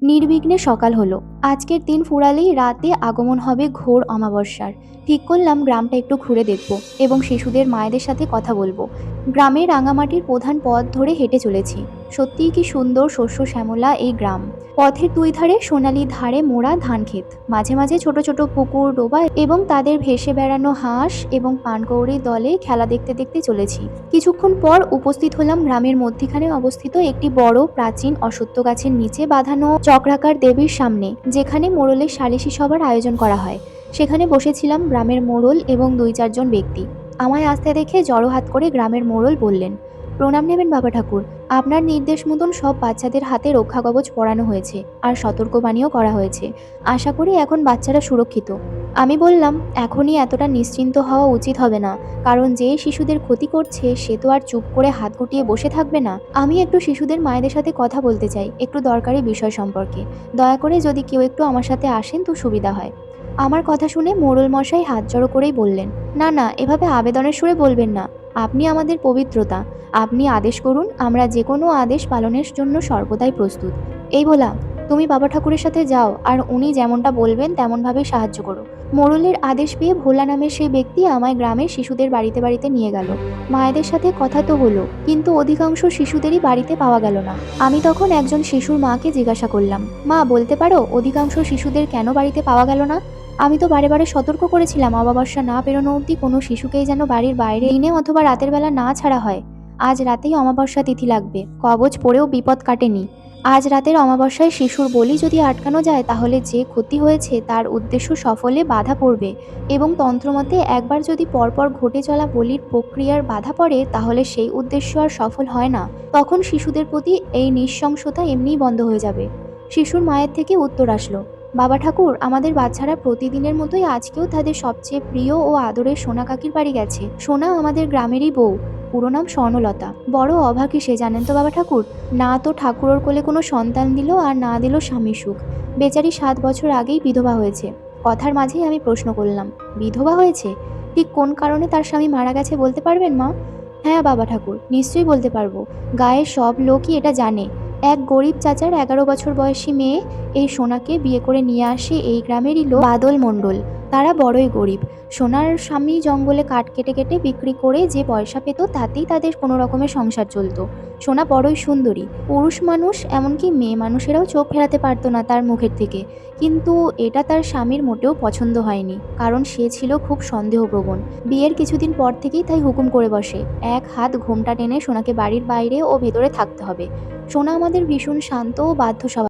নির্বিঘ্নে সকাল হলো। আজকের দিন ফুরালেই রাতে আগমন হবে ঘোর অমাবস্যার। ঠিক করলাম গ্রামটা একটু ঘুরে দেখব এবং শিশুদের মায়েদের সাথে কথা বলবো। গ্রামের রাঙামাটির প্রধান পথ ধরে হেঁটে চলেছি। সত্যিই কি সুন্দর শস্য শ্যামলা এই গ্রাম। পথের দুই ধারে সোনালি ধারে মোড়া ধানক্ষেত, মাঝে মাঝে ছোট ছোট পুকুর ডোবা এবং তাদের ভেসে বেড়ানো হাঁস এবং পানকৌড়ির দলে খেলা দেখতে দেখতে চলেছি। কিছুক্ষণ পর উপস্থিত হলাম গ্রামের মধ্যিখানে অবস্থিত একটি বড় প্রাচীন অশ্বত্থ গাছের নিচে বাঁধানো চক্রাকার দেবীর সামনে, যেখানে মোড়লের সালিশি সভার আয়োজন করা হয়। সেখানে বসেছিলাম গ্রামের মোড়ল এবং ২-৪ জন ব্যক্তি। আমায় আসতে দেখে জড়ো হাত করে গ্রামের মোড়ল বললেন, প্রণাম নেবেন বাবা ঠাকুর। আপনার নির্দেশ মতন সব বাচ্চাদের হাতে রক্ষা কবচ পরানো হয়েছে আর সতর্কবাণীও করা হয়েছে। আশা করি এখন বাচ্চারা সুরক্ষিত। আমি বললাম, এখনই এতটা নিশ্চিন্ত হওয়া উচিত হবে না, কারণ যে শিশুদের ক্ষতি করছে সে তো আর চুপ করে হাত গুটিয়ে বসে থাকবে না। আমি একটু শিশুদের মায়েদের সাথে কথা বলতে চাই, একটু দরকারি বিষয় সম্পর্কে। দয়া করে যদি কেউ একটু আমার সাথে আসেন তো সুবিধা হয়। আমার কথা শুনে মোড়ল মশাই হাত জড়ো করেই বললেন, না না, এভাবে আবেদনের সুরে বলবেন না। আপনি আমাদের পবিত্রতা। আপনি আদেশ করুন, আমরা যে কোনো আদেশ পালনের জন্য সর্বদাই প্রস্তুত। এই ভোলা, তুমি বাবা ঠাকুরের সাথে যাও আর উনি যেমনটা বলবেন তেমনভাবেই সাহায্য করো। মোড়লের আদেশ পেয়ে ভোলা নামের সেই ব্যক্তি আমায় গ্রামের শিশুদের বাড়িতে বাড়িতে নিয়ে গেল। মায়েদের সাথে কথা তো হলো, কিন্তু অধিকাংশ শিশুদেরই বাড়িতে পাওয়া গেল না। আমি তখন একজন শিশুর মাকে জিজ্ঞাসা করলাম, মা বলতে পারো অধিকাংশ শিশুদের কেন বাড়িতে পাওয়া গেল না? আমি তো বারে বারে সতর্ক করেছিলাম অমাবস্যা না পেরোনো অবধি কোনো শিশুকেই যেন বাড়ির বাইরে দিনে অথবা রাতের বেলা না ছাড়া হয়। আজ রাতেই অমাবস্যা তিথি লাগবে, কবচ পড়েও বিপদ কাটেনি। আজ রাতের অমাবস্যায় শিশুর বলি যদি আটকানো যায় তাহলে যে ক্ষতি হয়েছে তার উদ্দেশ্য সফলে বাধা পড়বে, এবং তন্ত্রমতে একবার যদি পরপর ঘটে চলা বলির প্রক্রিয়ার বাধা পড়ে তাহলে সেই উদ্দেশ্য আর সফল হয় না। তখন শিশুদের প্রতি এই নৃশংসতা এমনিই বন্ধ হয়ে যাবে। শিশুর মায়ের থেকে উত্তর আসলো, বাবা ঠাকুর, আমাদের বাচ্চারা প্রতিদিনের মতোই আজকেও তাদের সবচেয়ে প্রিয় ও আদরের সোনা কাকির বাড়ি গেছে। সোনা আমাদের গ্রামেরই বউ, পুরো নাম স্বর্ণলতা। বড় অভাগী সে, জানেন তো বাবা ঠাকুর। না তো ঠাকুরের কোলে কোনো সন্তান দিল আর না দিল স্বামীর সুখ। বেচারি 7 বছর আগেই বিধবা হয়েছে। কথার মাঝেই আমি প্রশ্ন করলাম, বিধবা হয়েছে? ঠিক কোন কারণে তার স্বামী মারা গেছে বলতে পারবেন মা? হ্যাঁ বাবা ঠাকুর, নিশ্চয়ই বলতে পারবো। গায়ের সব লোকই এটা জানে। এক গরিব চাচার 11 বছর বয়সী মেয়ে এই সোনাকে বিয়ে করে নিয়ে আসে এই গ্রামেরই লোক বাদল মণ্ডল। তারা বড়ই গরিব। সোনার স্বামী জঙ্গলে কাঠ কেটে কেটে বিক্রি করে যে পয়সা পেত তাতেই তাদের কোনো রকমের সংসার চলতো। সোনা বড়ই সুন্দরী, পুরুষ মানুষ এমনকি মেয়ে মানুষেরাও চোখ ফেরাতে পারতো না তার মুখের থেকে। কিন্তু এটা তার স্বামীর মোটেও পছন্দ হয়নি, কারণ সে ছিল খুব সন্দেহপ্রবণ। বিয়ের কিছুদিন পর থেকেই তাই হুকুম করে বসে, এক হাত ঘোমটা টেনে সোনাকে বাড়ির বাইরে ও ভেতরে থাকতে হবে। সোনা আমাদের ভীষণ শান্ত ও বাধ্য স্বভাব।